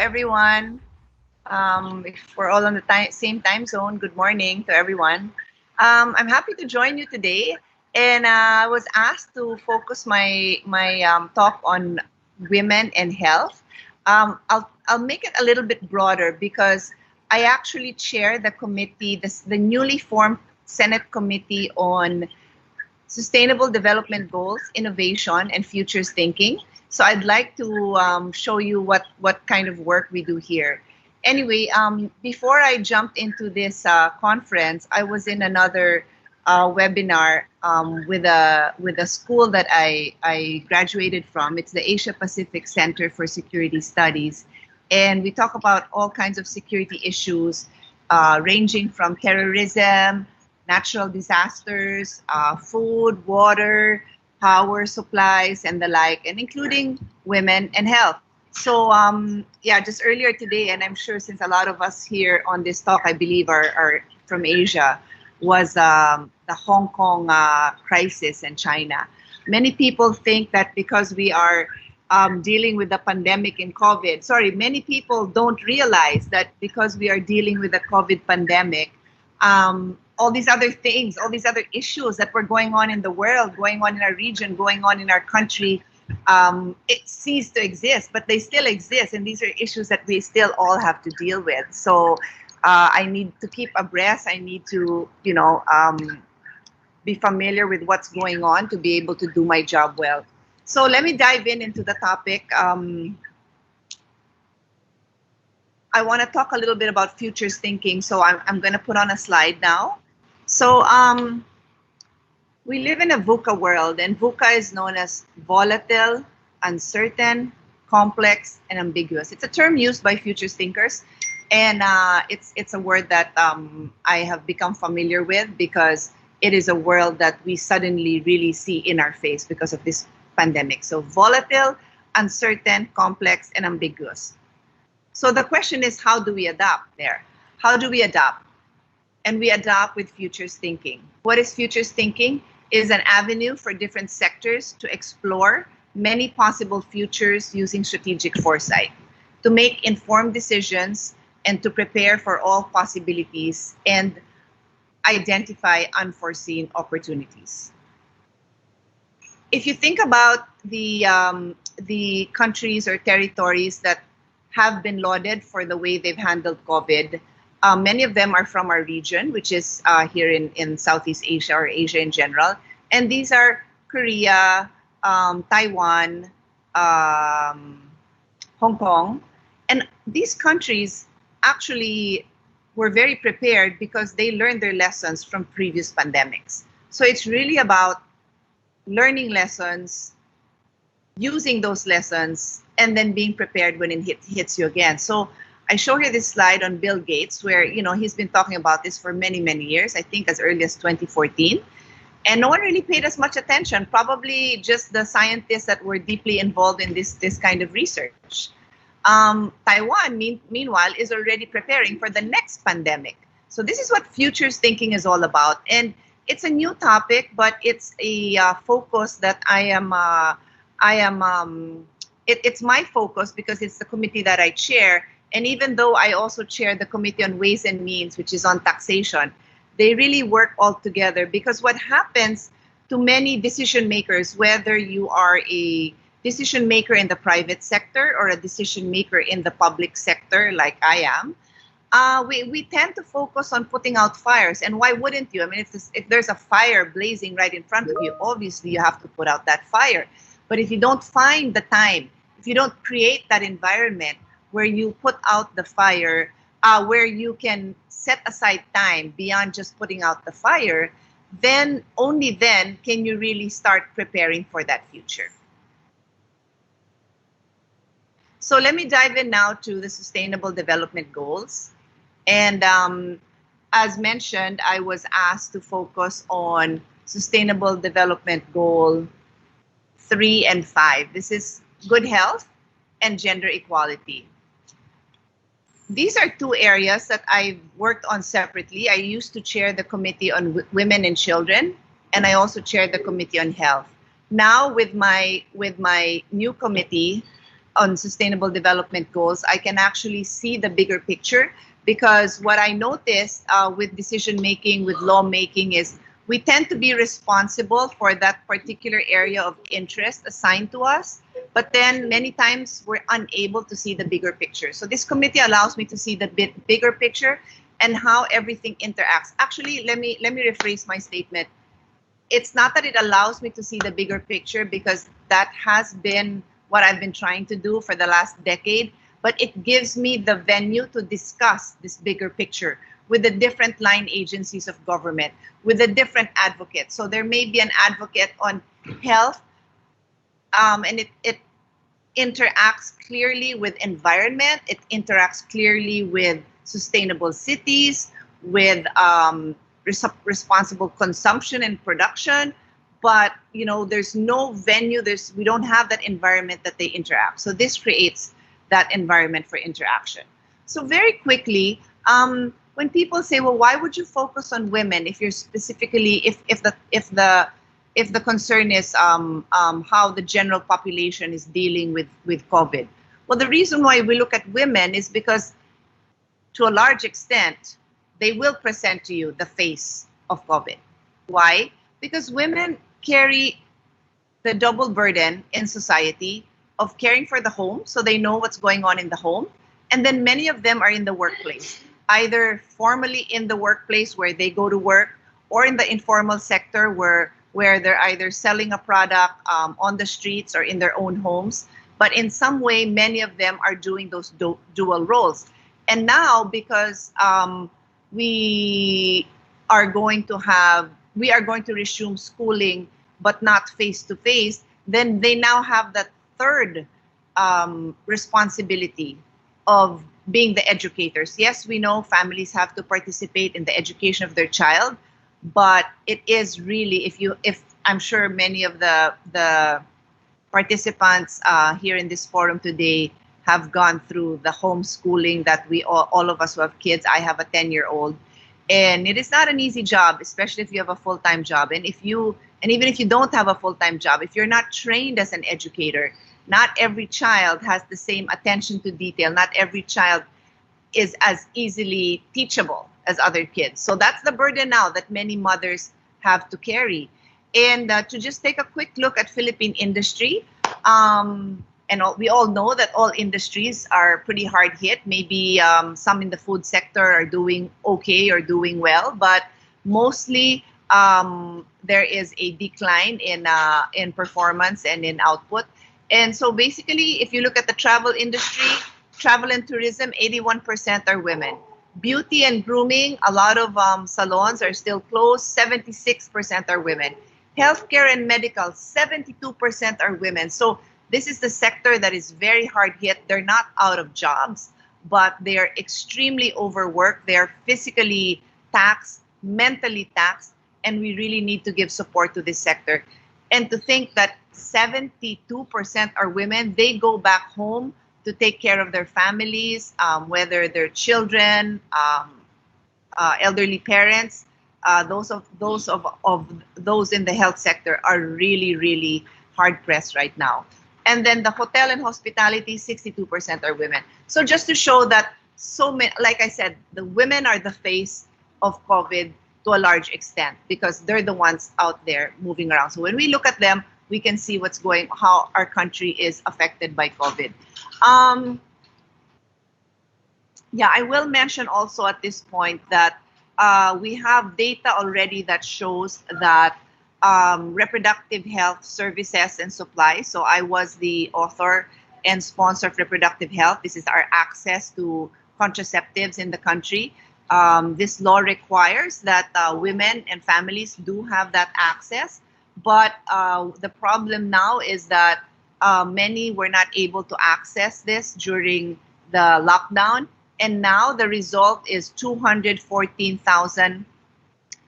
everyone. If we're all on the same time zone, good morning to everyone. I'm happy to join you today, and I was asked to focus my talk on women and health. I'll make it a little bit broader because I actually chair the committee, the newly formed Senate Committee on Sustainable Development Goals, Innovation, and Futures Thinking. So I'd like to show you what kind of work we do here. Anyway, before I jumped into this conference, I was in another webinar with a school that I graduated from. It's the Asia Pacific Center for Security Studies, and we talk about all kinds of security issues, ranging from terrorism, natural disasters, food, water, power supplies, and the like, and including women and health. So yeah, just earlier today, and I'm sure since a lot of us here on this talk, I believe are from Asia, was the Hong Kong crisis in China. Many people think that because we are dealing with the pandemic in COVID, many people don't realize that because we are dealing with the COVID pandemic, all these other things, all these other issues that were going on in the world, going on in our region, going on in our country, it ceased to exist, but they still exist. And these are issues that we still all have to deal with. So I need to keep abreast. I need to, be familiar with what's going on to be able to do my job well. So let me dive into the topic. I want to talk a little bit about futures thinking. So I'm going to put on a slide now. So we live in a VUCA world, and VUCA is known as volatile, uncertain, complex, and ambiguous. It's a term used by futures thinkers, and it's a word that I have become familiar with because it is a world that we suddenly really see in our face because of this pandemic. So volatile, uncertain, complex, and ambiguous. So the question is, how do we adapt there? How do we adapt? And we adapt with futures thinking. What is futures thinking? It is an avenue for different sectors to explore many possible futures using strategic foresight, to make informed decisions and to prepare for all possibilities and identify unforeseen opportunities. If you think about the countries or territories that have been lauded for the way they've handled COVID, many of them are from our region, which is here in Southeast Asia or Asia in general. And these are Korea, Taiwan, Hong Kong. And these countries actually were very prepared because they learned their lessons from previous pandemics. So it's really about learning lessons, using those lessons, and then being prepared when it hits you again. So I show here this slide on Bill Gates where, he's been talking about this for many, many years, I think as early as 2014. And no one really paid as much attention, probably just the scientists that were deeply involved in this kind of research. Taiwan, meanwhile, is already preparing for the next pandemic. So this is what futures thinking is all about. And it's a new topic, but it's a focus that it's my focus because it's the committee that I chair. And even though I also chair the Committee on Ways and Means, which is on taxation, they really work all together because what happens to many decision makers, whether you are a decision maker in the private sector or a decision maker in the public sector like I am, we tend to focus on putting out fires. And why wouldn't you? I mean, if there's a fire blazing right in front of you, obviously you have to put out that fire. But if you don't find the time, if you don't create that environment where you put out the fire, where you can set aside time beyond just putting out the fire, then only then can you really start preparing for that future. So let me dive in now to the Sustainable Development Goals. And as mentioned, I was asked to focus on Sustainable Development Goal 3 and 5. This is good health and gender equality. These are two areas that I've worked on separately. I used to chair the Committee on Women and Children, and I also chair the Committee on Health. Now with my new committee, on sustainable development goals, I can actually see the bigger picture, because what I noticed with decision making, with lawmaking, is we tend to be responsible for that particular area of interest assigned to us, but then many times we're unable to see the bigger picture. So this committee allows me to see the bigger picture and how everything interacts. Actually, let me rephrase my statement. It's not that it allows me to see the bigger picture, because that has been what I've been trying to do for the last decade, but it gives me the venue to discuss this bigger picture with the different line agencies of government, with the different advocates. So there may be an advocate on health, and it interacts clearly with environment, it interacts clearly with sustainable cities, with responsible consumption and production, but there's no venue, we don't have that environment that they interact. So this creates that environment for interaction. So very quickly, when people say, well, why would you focus on women if you're specifically, if the concern is how the general population is dealing with COVID? Well, the reason why we look at women is because, to a large extent, they will present to you the face of COVID. Why? Because women carry the double burden in society of caring for the home, so they know what's going on in the home. And then many of them are in the workplace, either formally in the workplace where they go to work, or in the informal sector where they're either selling a product on the streets or in their own homes. But in some way, many of them are doing those dual roles. And now, because we are going to resume schooling, but not face to face, then they now have that third responsibility of being the educators. Yes, we know families have to participate in the education of their child, but it is really, if I'm sure many of the participants here in this forum today have gone through the homeschooling that we all of us who have kids. I have a 10-year-old, and it is not an easy job, especially if you have a full-time job. And even if you don't have a full-time job, if you're not trained as an educator, not every child has the same attention to detail. Not every child is as easily teachable as other kids. So that's the burden now that many mothers have to carry. And to just take a quick look at Philippine industry, we all know that all industries are pretty hard hit. Maybe some in the food sector are doing okay or doing well, but mostly there is a decline in performance and in output. And so basically, if you look at the travel industry, travel and tourism, 81% are women. Beauty and grooming, a lot of salons are still closed, 76% are women. Healthcare and medical, 72% are women. So this is the sector that is very hard hit. They're not out of jobs, but they are extremely overworked. They are physically taxed, mentally taxed, and we really need to give support to this sector. And to think that 72% are women, they go back home to take care of their families, whether they're children, elderly parents. Those in the health sector are really, really hard pressed right now. And then the hotel and hospitality, 62% are women. So just to show that so many, like I said, the women are the face of COVID to a large extent, because they're the ones out there moving around. So when we look at them, we can see how our country is affected by COVID. I will mention also at this point that we have data already that shows that reproductive health services and supplies. So I was the author and sponsor of reproductive health. This is our access to contraceptives in the country. This law requires that women and families do have that access. But the problem now is that many were not able to access this during the lockdown. And now the result is 214,000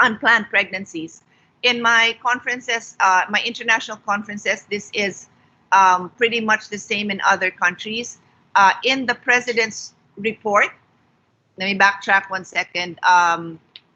unplanned pregnancies. In my conferences, my international conferences, this is pretty much the same in other countries. In the president's report, let me backtrack 1 second.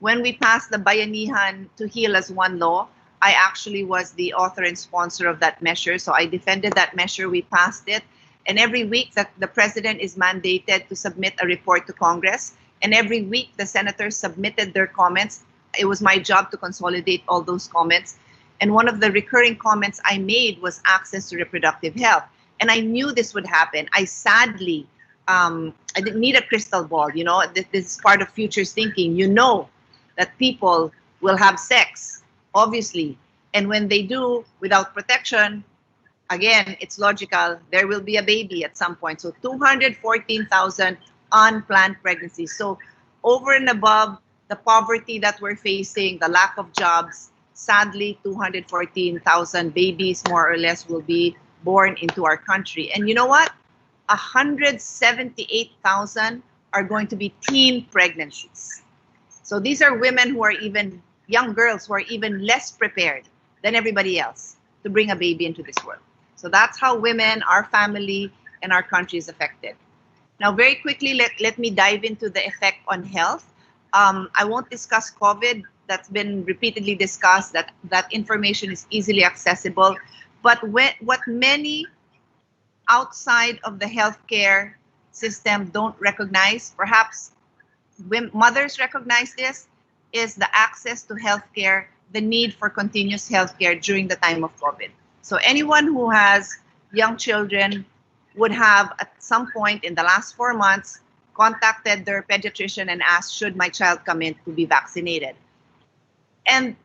When we passed the Bayanihan to Heal as One law, I actually was the author and sponsor of that measure. So I defended that measure. We passed it. And every week that the president is mandated to submit a report to Congress. And every week the senators submitted their comments. It was my job to consolidate all those comments. And one of the recurring comments I made was access to reproductive health. And I knew this would happen. I sadly, I didn't need a crystal ball. You know, this is part of futures thinking. You know that people will have sex, obviously. And when they do, without protection, again, it's logical, there will be a baby at some point. So 214,000 unplanned pregnancies. So over and above the poverty that we're facing, the lack of jobs, sadly, 214,000 babies, more or less, will be born into our country. And you know what? 178,000 are going to be teen pregnancies. So these are women who are even, young girls who are even less prepared than everybody else to bring a baby into this world. So that's how women, our family, and our country is affected. Now, very quickly, let me dive into the effect on health. I won't discuss COVID. That's been repeatedly discussed. That information is easily accessible. But what many outside of the healthcare system don't recognize, perhaps mothers recognize this, is the access to healthcare, the need for continuous healthcare during the time of COVID. So anyone who has young children would have at some point in the last 4 months contacted their pediatrician and asked, should my child come in to be vaccinated? And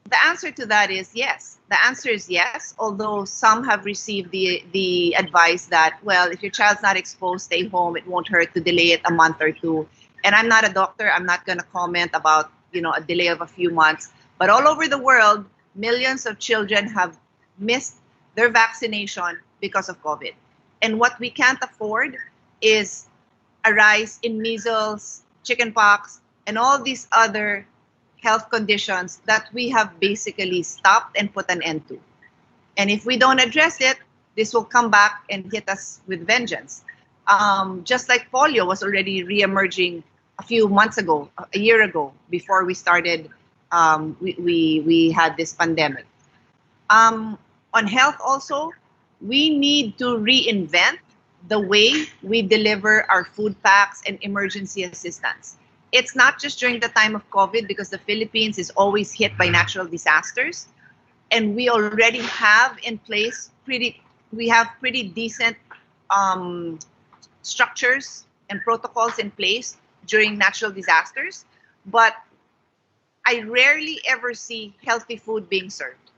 the answer to that is yes. The answer is yes, although some have received the advice that, well, if your child's not exposed, stay home. It won't hurt to delay it a month or two. And I'm not a doctor. I'm not going to comment about, you know, a delay of a few months. But all over the world, millions of children have missed their vaccination because of COVID. And what we can't afford is a rise in measles, chickenpox, and all these other health conditions that we have basically stopped and put an end to. And if we don't address it, this will come back and hit us with vengeance. Just like polio was already re-emerging a few months ago, a year ago, before we started, we had this pandemic. On health also, we need to reinvent the way we deliver our food packs and emergency assistance. It's not just during the time of COVID, because the Philippines is always hit by natural disasters. And we already have in place pretty decent structures and protocols in place during natural disasters. But I rarely ever see healthy food being served.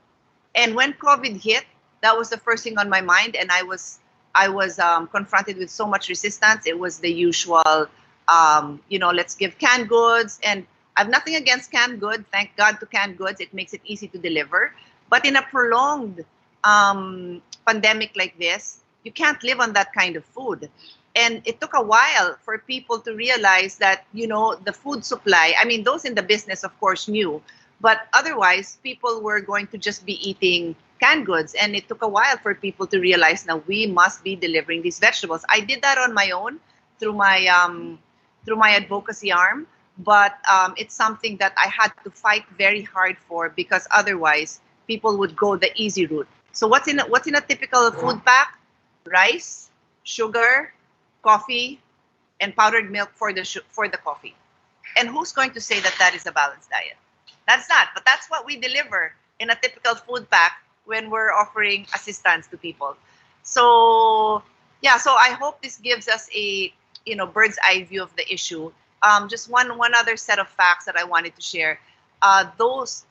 And when COVID hit, that was the first thing on my mind, and I was confronted with so much resistance. It was the usual, let's give canned goods, and I have nothing against canned goods. Thank God to canned goods. It makes it easy to deliver. But in a prolonged pandemic like this, you can't live on that kind of food. And it took a while for people to realize that, the food supply, I mean, those in the business, of course, knew. But otherwise, people were going to just be eating canned goods. And it took a while for people to realize, now we must be delivering these vegetables. I did that on my own through my advocacy arm. But it's something that I had to fight very hard for, because otherwise people would go the easy route. So what's in a typical food pack? Rice, sugar, coffee, and powdered milk for the coffee. And who's going to say that that is a balanced diet? That's not, but that's what we deliver in a typical food pack when we're offering assistance to people. So so I hope this gives us a bird's eye view of the issue. Just one other set of facts that I wanted to share. Those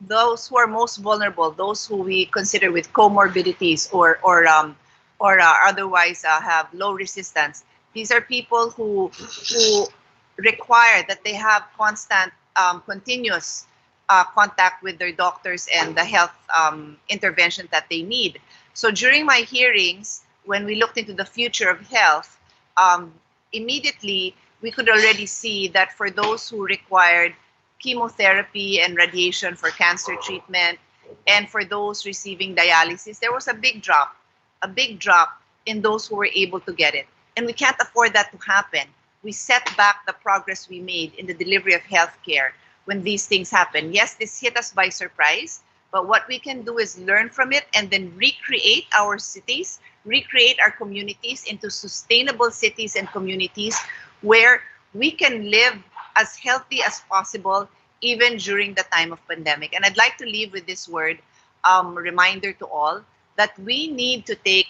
who are most vulnerable, those who we consider with comorbidities or otherwise have low resistance, these are people who require that they have constant, continuous contact with their doctors and the health intervention that they need. So during my hearings, when we looked into the future of health, immediately we could already see that for those who required chemotherapy and radiation for cancer treatment, and for those receiving dialysis, there was a big drop in those who were able to get it. And we can't afford that to happen. We set back the progress we made in the delivery of healthcare when these things happen. Yes, this hit us by surprise, but what we can do is learn from it and then recreate our cities, recreate our communities into sustainable cities and communities where we can live as healthy as possible even during the time of pandemic. And I'd like to leave with this word, reminder to all, that we need to take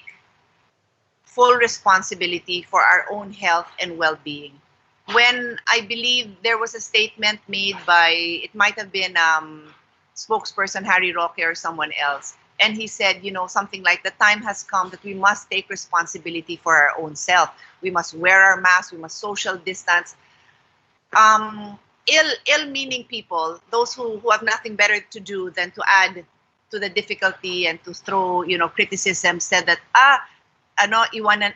full responsibility for our own health and well-being. When I believe there was a statement made by, it might have been spokesperson Harry Roque or someone else, and he said, you know, something like, the time has come that we must take responsibility for our own self. We must wear our masks, we must social distance. Ill-meaning people, those who have nothing better to do than to add to the difficulty and to throw, you know, criticism, said that, ano, iwanan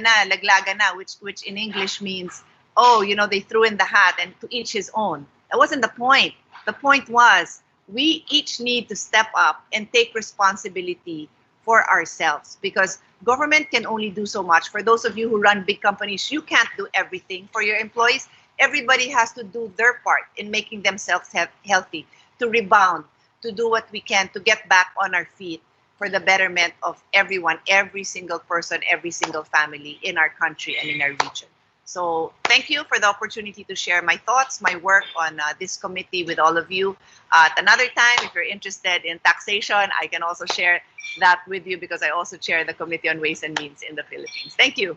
na, laglaga na, which in English means, oh, you know, they threw in the hat and to each his own. That wasn't the point. The point was, we each need to step up and take responsibility for ourselves, because government can only do so much. For those of you who run big companies, you can't do everything for your employees. Everybody has to do their part in making themselves healthy, to rebound, to do what we can to get back on our feet for the betterment of everyone, every single person, every single family in our country and in our region. So thank you for the opportunity to share my thoughts, my work on this committee with all of you. At another time, if you're interested in taxation, I can also share that with you, because I also chair the Committee on Ways and Means in the Philippines. Thank you.